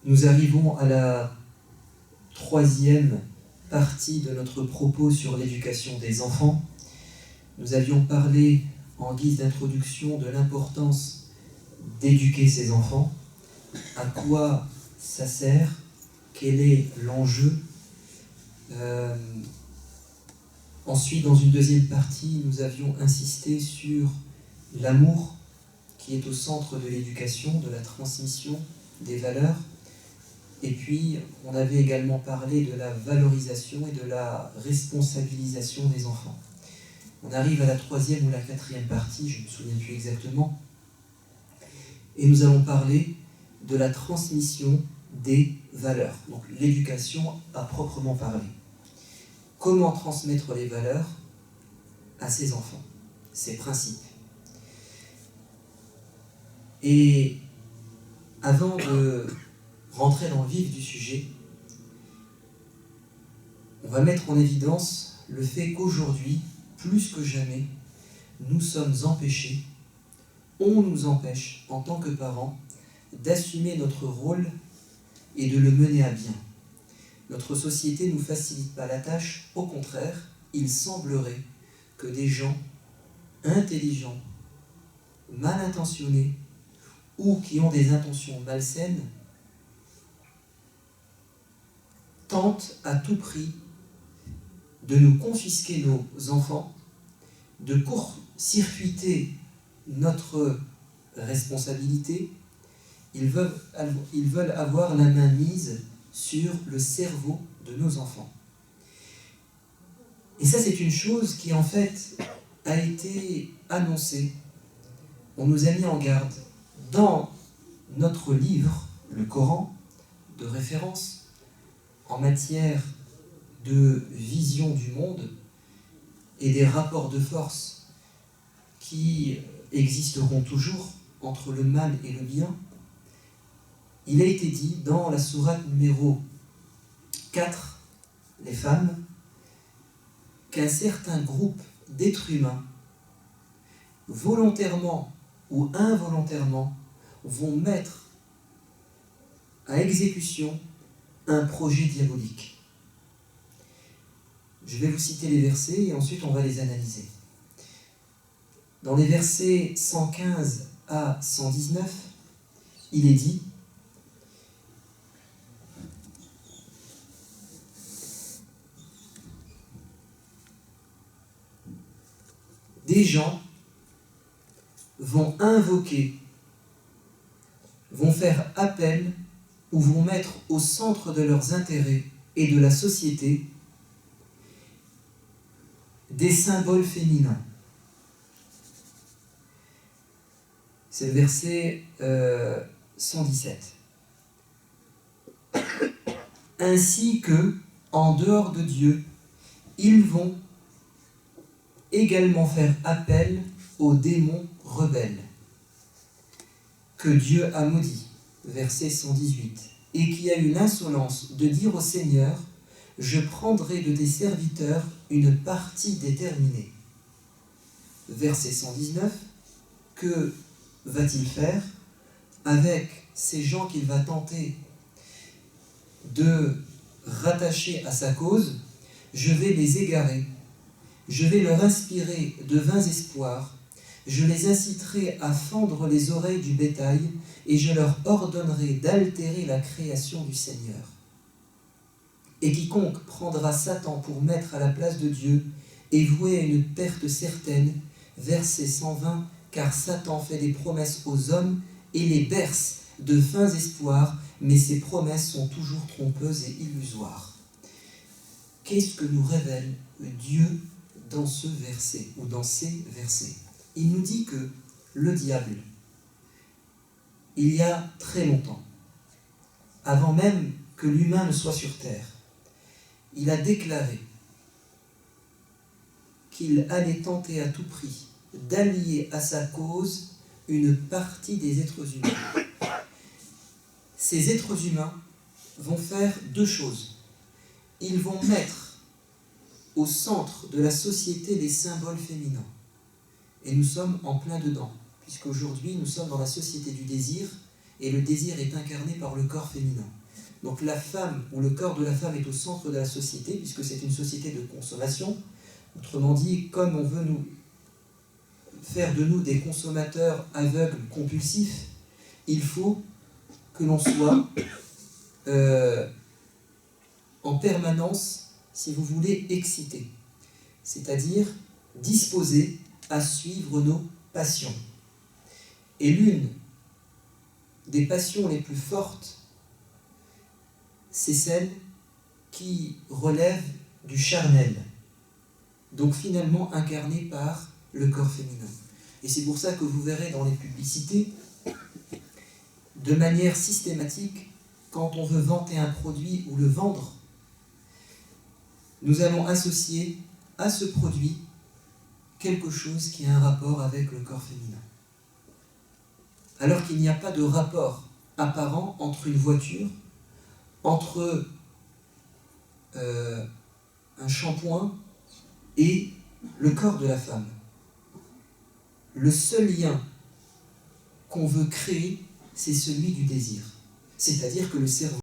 Nous arrivons à la troisième partie de notre propos sur l'éducation des enfants. Nous avions parlé en guise d'introduction de l'importance d'éduquer ses enfants, à quoi ça sert, quel est l'enjeu. Ensuite, dans une deuxième partie, nous avions insisté sur l'amour qui est au centre de l'éducation, de la transmission des valeurs. Et puis, on avait également parlé de la valorisation et de la responsabilisation des enfants. On arrive à la troisième ou la quatrième partie, je ne me souviens plus exactement, et nous allons parler de la transmission des valeurs, donc l'éducation à proprement parler. Comment transmettre les valeurs à ses enfants, ses principes. Et avant de rentrer dans le vif du sujet, on va mettre en évidence le fait qu'aujourd'hui, plus que jamais, nous sommes empêchés, on nous empêche, en tant que parents, d'assumer notre rôle et de le mener à bien. Notre société ne nous facilite pas la tâche, au contraire, il semblerait que des gens intelligents, mal intentionnés, ou qui ont des intentions malsaines, tentent à tout prix de nous confisquer nos enfants, de court-circuiter notre responsabilité. Ils veulent avoir la main mise sur le cerveau de nos enfants. Et ça, c'est une chose qui, en fait, a été annoncée. On nous a mis en garde dans notre livre, le Coran, de référence en matière de vision du monde et des rapports de force qui existeront toujours entre le mal et le bien. Il a été dit dans la sourate numéro 4, les femmes, qu'un certain groupe d'êtres humains, volontairement ou involontairement, vont mettre à exécution un projet diabolique. Je vais vous citer les versets et ensuite on va les analyser. Dans les versets 115 à 119, il est dit: des gens vont invoquer, vont faire appel ou vont mettre au centre de leurs intérêts et de la société des symboles féminins. C'est le verset 117. Ainsi que, en dehors de Dieu, ils vont également faire appel aux démons rebelles que Dieu a maudits, verset 118, et qui a eu l'insolence de dire au Seigneur: je prendrai de tes serviteurs une partie déterminée. Verset 119, que va-t-il faire avec ces gens qu'il va tenter de rattacher à sa cause? Je vais les égarer, je vais leur inspirer de vains espoirs, je les inciterai à fendre les oreilles du bétail, et je leur ordonnerai d'altérer la création du Seigneur. Et quiconque prendra Satan pour maître à la place de Dieu est voué à une perte certaine. Verset 120, car Satan fait des promesses aux hommes et les berce de vains espoirs, mais ses promesses sont toujours trompeuses et illusoires. Qu'est-ce que nous révèle Dieu dans ce verset, ou dans ces versets? Il nous dit que le diable, il y a très longtemps, avant même que l'humain ne soit sur terre, il a déclaré qu'il allait tenter à tout prix d'allier à sa cause une partie des êtres humains. Ces êtres humains vont faire deux choses. Ils vont mettre au centre de la société les symboles féminins. Et nous sommes en plein dedans, puisqu'aujourd'hui nous sommes dans la société du désir, et le désir est incarné par le corps féminin. Donc la femme, ou le corps de la femme est au centre de la société, puisque c'est une société de consommation. Autrement dit, comme on veut nous faire de nous des consommateurs aveugles, compulsifs, il faut que l'on soit en permanence, si vous voulez, excité, c'est-à-dire disposé à suivre nos passions. Et l'une des passions les plus fortes, c'est celle qui relève du charnel, donc finalement incarnée par le corps féminin. Et c'est pour ça que vous verrez dans les publicités, de manière systématique, quand on veut vanter un produit ou le vendre, nous allons associer à ce produit quelque chose qui a un rapport avec le corps féminin. Alors qu'il n'y a pas de rapport apparent entre une voiture, entre un shampoing et le corps de la femme. Le seul lien qu'on veut créer, c'est celui du désir. C'est-à-dire que le cerveau